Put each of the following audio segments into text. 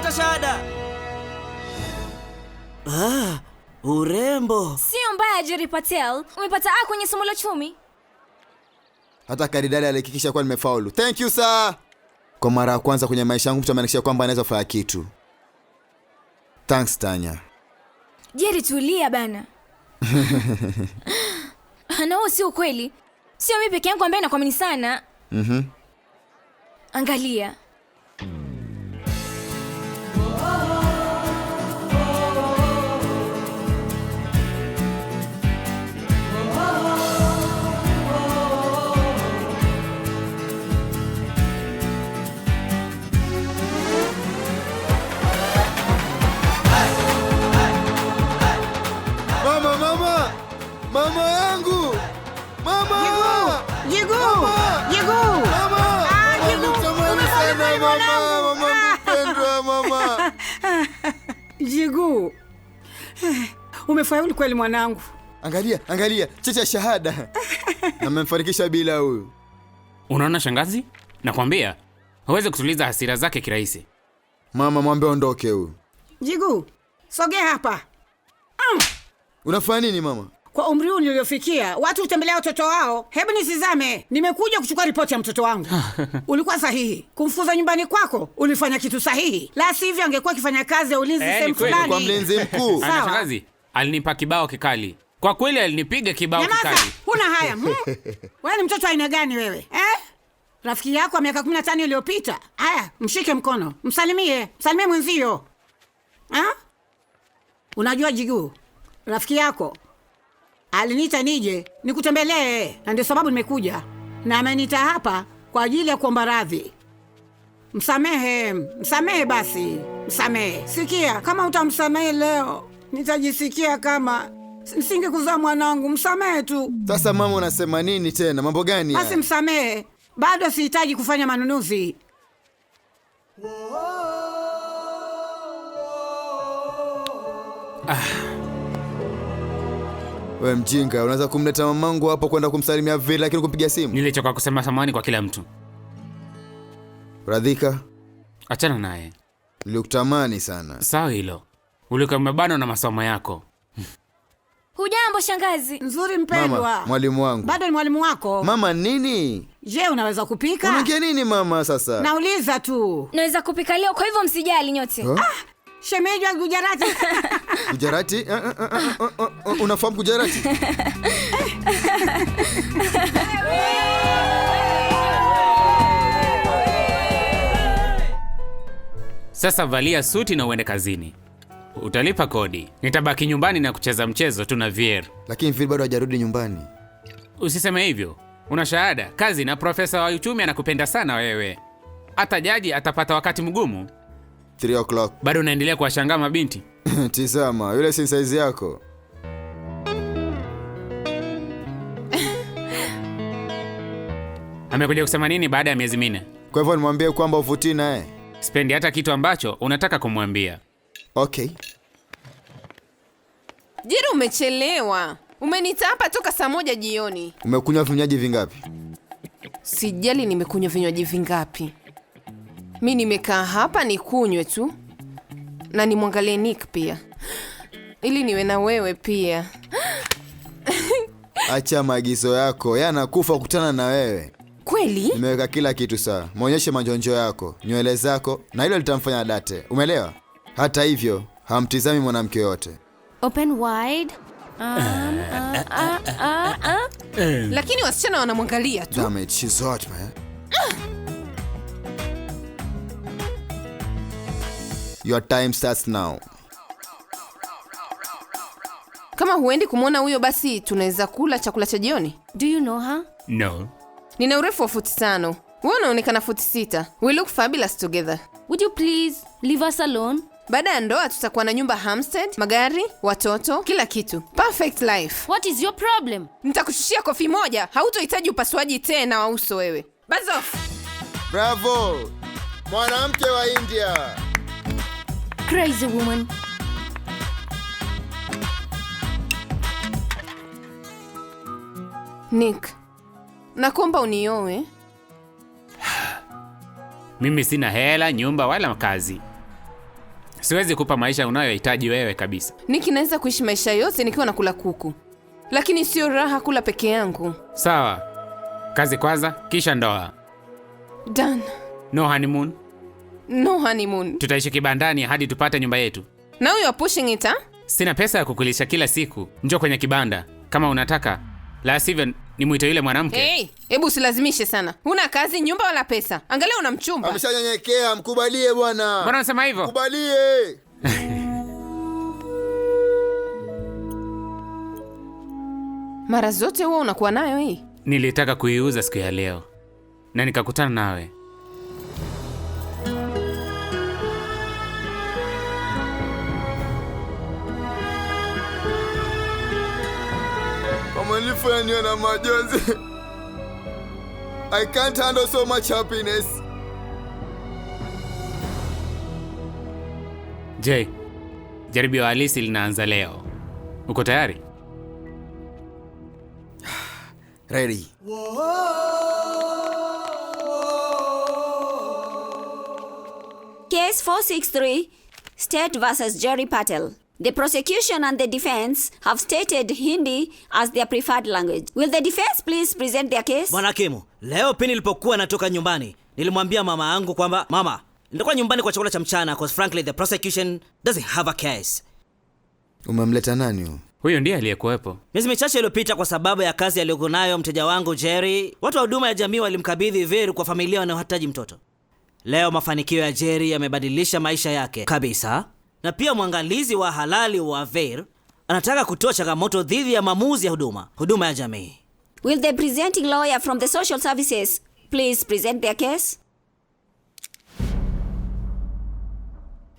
umepata shahada. Urembo. Sio mbaya Jerry Patel. Umepata A kwenye somo la uchumi. Hata Karidali alihakikisha kuwa nimefaulu. Thank you sir. Kwa mara ya kwanza kwenye maisha yangu mtu amenikisha kwamba anaweza kufanya kitu. Thanks Tanya. Jerry tulia bana. No, sio kweli. Sio mimi peke yangu ambaye nakuamini sana. Angalia. Mama yangu! Mama! Jigu! Mama! Sana mama! Mama mpendwa mama! Jigu! Umefaulu kweli mwanangu. Angalia, cheti ya shahada. Na mmemfarikisha bila huyu. Unaona shangazi? Nakwambia, hawezi kutuliza hasira zake kirahisi. Mama mwambie ondoke huyu. Jigu, sogea hapa. Unafanya nini mama? Kwa umri huu niliofikia, watu hutembelea watoto wao. Hebu nisizame. Nimekuja kuchukua ripoti ya mtoto wangu. Ulikuwa sahihi. Kumfuza nyumbani kwako, ulifanya kitu sahihi. La sivyo angekuwa akifanya kazi ya ulinzi sehemu fulani. Kwa mlinzi mkuu. Ana shangazi, alinipa kibao kikali. Kwa kweli alinipiga kibao kikali. Huna haya. Wewe ni mtoto aina gani wewe? Rafiki yako wa miaka 15 iliyopita. Haya, mshike mkono. Msalimie mwenzio. Unajua Jigu, rafiki yako aliniita nije nikutembelee, na ndio sababu nimekuja. Na ameniita hapa kwa ajili ya kuomba radhi. Msamehe basi. Msamehe. Sikia, kama utamsamehe leo, nitajisikia kama nisingekuzaa mwanangu. Msamehe tu. Sasa mama unasema nini tena? Mambo gani haya? Basi msamehe. Bado sihitaji kufanya manunuzi. Wewe mjinga, unaweza kumleta mamangu hapo kwenda kumsalimia vile lakini kumpigia simu? Nilichoka kusema samahani kwa kila mtu. Radhika, achana naye. Nilikutamani sana. Sawa hilo. Ulikuwa umebana na masomo yako. Hujambo shangazi? Nzuri mpendwa. Mama, mwalimu wangu. Bado ni mwalimu wako. Mama nini? Je, unaweza kupika? Unaongea nini mama sasa? Nauliza tu. Naweza kupika leo, kwa hivyo msijali nyote. Shemeji wa Gujarati. Gujarati? Unafahamu Gujarati? Sasa valia suti na uende kazini. Utalipa kodi. Nitabaki nyumbani na kucheza mchezo tu na Vier. Lakini Vier bado hajarudi nyumbani. Usiseme hivyo. Una shahada, kazi na profesa wa uchumi anakupenda sana wewe. Hata jaji atapata wakati mgumu. 3 o'clock. Bado unaendelea kuwashangaa mabinti. Tizama, yule si size yako. Amekuja kusema nini baada ya miezi 4? Kwa hivyo nimwambie kwamba uvutii naye? Sipendi hata kitu ambacho unataka kumwambia. Okay. Jiri, umechelewa. Umeniita hapa toka saa 1 jioni. Umekunywa vinywaji vingapi? Sijali nimekunywa vinywaji vingapi. Mimi nimekaa hapa nikunywe tu. Na nimwangalie Nick pia. Ili niwe na wewe pia. Acha maagizo yako. Yeye anakufa kukutana na wewe. Kweli? Nimeweka kila kitu sawa. Muonyeshe majonjo yako, nywele zako, na hilo litamfanya date. Umeelewa? Hata hivyo, hamtizami mwanamke yote. Open wide. Lakini wasichana wanamwangalia tu. Damn it, she's hot, man. Your time starts now. Kama huendi kumwona huyo, basi tunaweza kula chakula cha jioni. Do you know her? No. Nina urefu wa futi 5. Wewe unaonekana futi 6. We look fabulous together. Would you please leave us alone? Baada ya ndoa tutakuwa na nyumba Hampstead, magari, watoto, kila kitu. Perfect life. What is your problem? Nitakushushia kofi moja, hautohitaji upasuaji tena wa uso wewe. Buzz off. Bravo! Mwanamke wa India. Crazy woman. Nick, nakuomba unioe. Mimi sina hela, nyumba wala makazi. Siwezi kupa maisha unayohitaji wewe kabisa. Nick, naweza kuishi maisha yote nikiwa nakula kuku, lakini sio raha kula peke yangu. Sawa, kazi kwanza, kisha ndoa. Dan. No honeymoon. No honeymoon. Tutaishi kibandani hadi tupate nyumba yetu. Now you are pushing it, huh? Sina pesa ya kukulisha kila siku. Njoo kwenye kibanda kama unataka, la sivyo nimuite yule mwanamke. Hey, hebu usilazimishe sana. Huna kazi, nyumba wala pesa. Angalia una mchumba. Ameshanyenyekea, mkubalie bwana. Mbona unasema hivyo? Mkubalie. Mara zote huwa unakuwa nayo hii. Nilitaka kuiuza siku ya leo na nikakutana nawe. Umenifanya niwe na majonzi. I can't handle so much happiness. Jay, jaribio halisi linaanza leo. Uko tayari? Ready. Case 463, State versus Jerry Patel. The prosecution and the defense have stated Hindi as their preferred language. Will the defense please present their case? Bwana Kimu, leo pindi nilipokuwa natoka nyumbani, nilimwambia mama yangu kwamba, mama, nitakuwa nyumbani kwa chakula cha mchana because frankly the prosecution doesn't have a case. Umemleta nani huyo? Huyo ndiye aliyekuwepo. Miezi michache iliyopita kwa sababu ya kazi aliyokuwa nayo mteja wangu Jerry, watu wa huduma ya jamii walimkabidhi Veer kwa familia wanayohitaji mtoto. Leo mafanikio ya Jerry yamebadilisha maisha yake kabisa. Na pia mwangalizi wa halali wa Veer anataka kutoa changamoto dhidi ya maamuzi ya huduma ya jamii. Will the presenting lawyer from the social services please present their case?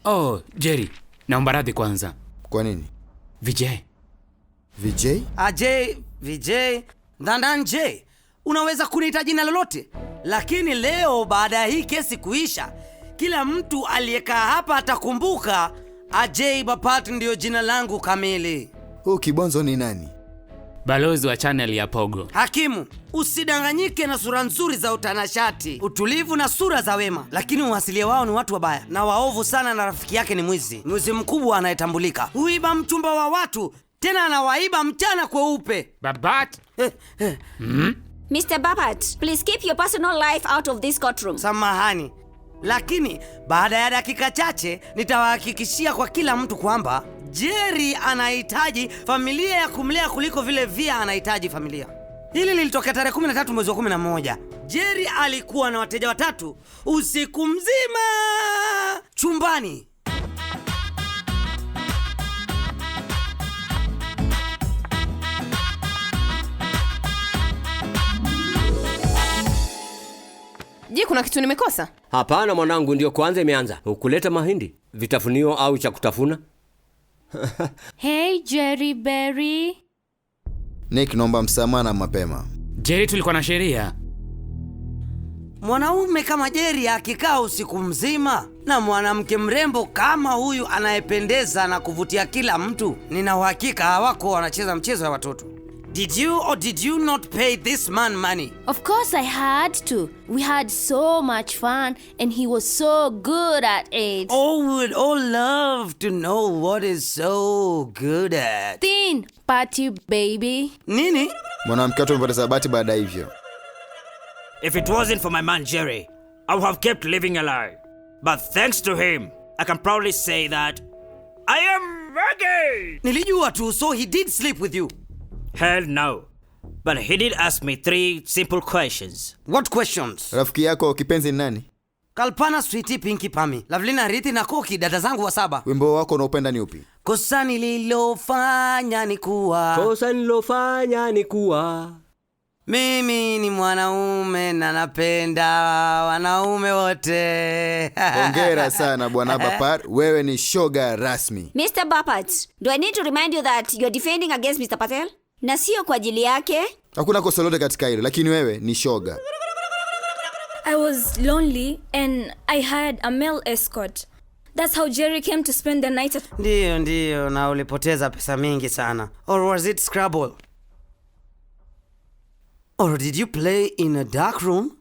Oh, Jerry, naomba radhi kwanza. Kwa nini? Vijay. Vijay? Ajay, Vijay, Dandan J. Unaweza kunihitaji na lolote, lakini leo baada ya hii kesi kuisha, kila mtu aliyekaa hapa atakumbuka Ajay Bapat ndio jina langu kamili. Huyu kibonzo ni nani? Balozi wa channel ya Pogo. Hakimu, usidanganyike na sura nzuri za utanashati, utulivu na sura za wema, lakini uasilia wao ni watu wabaya na waovu sana, na rafiki yake ni mwizi mkubwa anayetambulika. Huiba mchumba wa watu, tena anawaiba mchana kweupe. Babat. Mr. Bapat, please keep your personal life out of this courtroom. Samahani, lakini baada ya dakika chache nitawahakikishia kwa kila mtu kwamba Jerry anahitaji familia ya kumlea kuliko vile Via anahitaji familia. Hili lilitokea tarehe 13 mwezi wa 11. Jerry alikuwa na wateja 3 usiku mzima chumbani. Je, kuna kitu nimekosa? Hapana mwanangu, ndio kwanza imeanza. Ukuleta mahindi, vitafunio au cha kutafuna? Hey, Jerry Berry. Nick, naomba msamaha na mapema. Jerry, tulikuwa na sheria. Mwanaume kama Jerry akikaa usiku mzima na mwanamke mrembo kama huyu anayependeza na kuvutia kila mtu, nina uhakika hawako wanacheza mchezo wa watoto. Did you or did you not pay this man money? Of course I had to. We had so much fun and he was so good at it. Oh, we'd all love to know what is so good at. Teen party baby. Nini? Mwanamke watu mpoteza bahati baada hivyo. If it wasn't for my man Jerry, I would have kept living a lie. But thanks to him, I can proudly say that I am ready. Nilijua tu, so he did sleep with you. Hell no. But he did ask me 3 simple questions. What questions? Rafiki yako kipenzi ni nani? Kalpana, Sweetie, Pinky, Pami, Lavlina, Riti na Koki, dada zangu wa 7. Wimbo wako unaopenda ni upi? Kosa nililofanya ni kuwa Kosa nilofanya ni kuwa mimi ni mwanaume na napenda wanaume wote. Hongera sana bwana Bapat, wewe ni shoga rasmi. Mr. Bapat, do I need to remind you that you're defending against Mr. Patel? Na sio kwa ajili yake. Hakuna kosa lolote katika hilo, lakini wewe ni shoga. I was lonely and I hired a male escort. That's how Jerry came to spend the night at... Ndiyo, na ulipoteza pesa mingi sana. Or was it Scrabble? Or did you play in a dark room?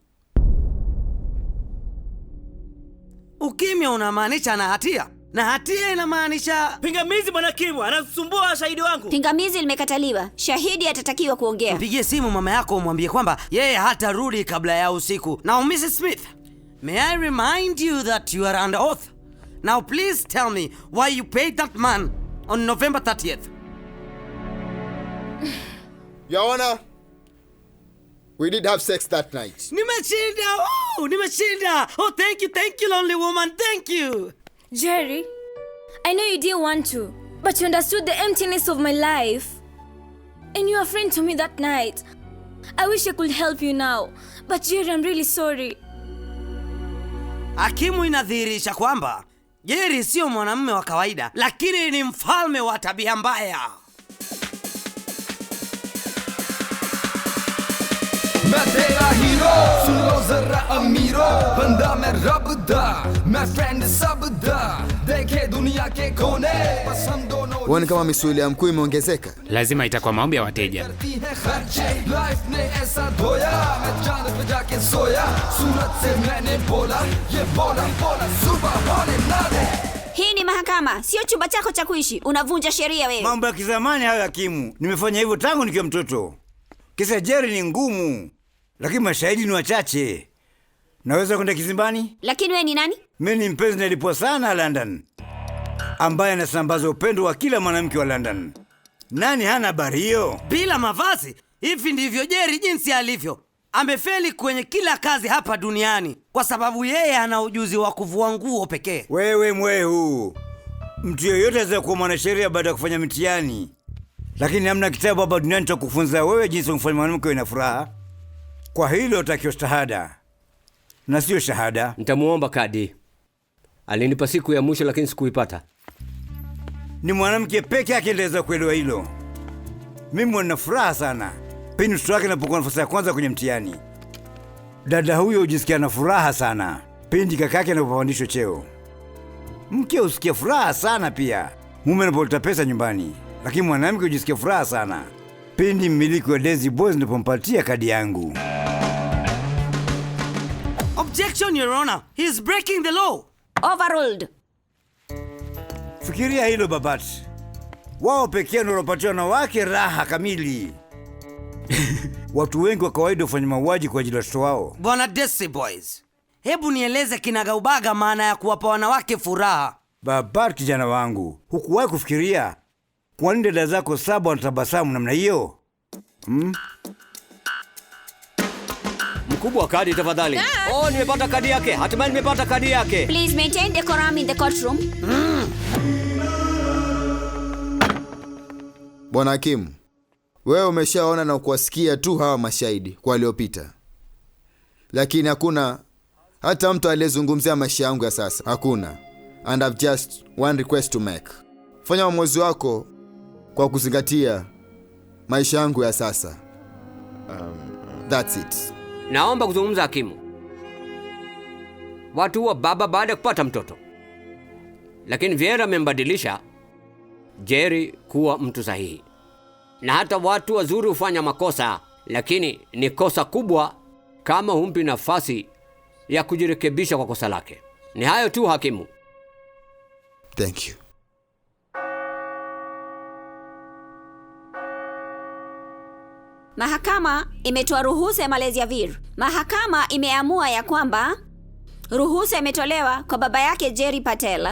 Ukimya unamaanisha na hatia. na hatia inamaanisha... Pingamizi bwana Kimu, anasumbua shahidi wangu. Pingamizi limekataliwa. Shahidi atatakiwa kuongea. Mpigie simu mama yako umwambie kwamba yeye hatarudi kabla ya usiku. Now Mrs. Smith, may I remind you that you are under oath. Now please tell me why you paid that man on November 30th. Your Honor, we did have sex that night. Nimeshinda! Oh, nimeshinda! Oh, thank you, lonely woman, thank you! Jerry, I know you didn't want to, but you understood the emptiness of my life. And you were a friend to me that night. I wish I could help you now, but Jerry, I'm really sorry. Hakimu inadhihirisha kwamba Jerry sio mwanamume wa kawaida, lakini ni mfalme wa tabia mbaya. मैं तेरा हीरो सुन लो जरा अमीरो बंदा मैं रब दा मैं फ्रेंड सब दा देखे दुनिया के कोने बस हम दोनों Uone kama misuli ya mkuu imeongezeka. Lazima itakuwa maombi ya wateja. Life ने ऐसा धोया मैं चांद पे जाके सोया सूरत से मैंने बोला ये बोला बोला सुबह बोले ना दे. Hii ni mahakama, sio chumba chako cha kuishi. Unavunja sheria wewe. Mambo ya kizamani hayo hakimu. Nimefanya hivyo tangu nikiwa mtoto. Kisa Jerry ni ngumu, lakini mashahidi ni wachache. Naweza kwenda kizimbani? Lakini wewe ni nani? Mimi ni mpenzi nilipwa sana London, ambaye anasambaza upendo wa kila mwanamke wa London. Nani hana habari hiyo? Bila mavazi, hivi ndivyo Jerry jinsi alivyo. Amefeli kwenye kila kazi hapa duniani kwa sababu yeye ana ujuzi wa kuvua nguo pekee. Wewe mwehu. Mtu yeyote anaweza kuwa mwanasheria baada ya kufanya mtihani. Lakini hamna kitabu hapa duniani cha kufunza wewe jinsi kumfanya mwanamke awe na furaha. Kwa hilo utakiwa stahada na sio shahada. Nitamuomba kadi. Alinipa siku ya mwisho lakini sikuipata. Ni mwanamke peke yake anaweza kuelewa hilo. Mimi nina furaha sana pindi mtoto wake anapokuwa nafasi ya kwanza kwenye mtihani. Dada huyo hujisikia na furaha sana pindi kakake anapopandishwa cheo. Mke husikia furaha sana pia mume anapoleta pesa nyumbani, lakini mwanamke hujisikia furaha sana pindi mmiliki wa Daisy Boys anapompatia kadi yangu. Objection, Your Honor. He is breaking the law. Overruled. Fikiria hilo Babati. Wao pekee ndio wanapatia wanawake raha kamili. Watu wengi wa kawaida hufanya mauaji kwa ajili ya watoto wao. Bwana Daisy Boys, hebu nieleze kinagaubaga maana ya kuwapa wanawake furaha. Babati kijana wangu, hukuwahi kufikiria kwa nini dada zako 7 wanatabasamu namna hiyo? Mkubwa wa kadi tafadhali. Oh, nimepata kadi yake. Hatimaye nimepata kadi yake. Please maintain decorum in the courtroom. Bwana hakimu, wewe umeshaona na kuwasikia tu hawa mashahidi kwa waliopita, lakini hakuna hata mtu aliyezungumzia maisha yangu ya sasa. Hakuna. And I've just one request to make. Fanya uamuzi wako kwa kuzingatia maisha yangu ya sasa. That's it. Naomba kuzungumza hakimu. Watu wa baba baada ya kupata mtoto, lakini Vera amembadilisha Jerry kuwa mtu sahihi. Na hata watu wazuri hufanya makosa, lakini ni kosa kubwa kama humpi nafasi ya kujirekebisha kwa kosa lake. Ni hayo tu hakimu. Thank you. Mahakama imetoa ruhusa ya malezi ya Vir. Mahakama imeamua ya kwamba ruhusa imetolewa kwa baba yake Jerry Patel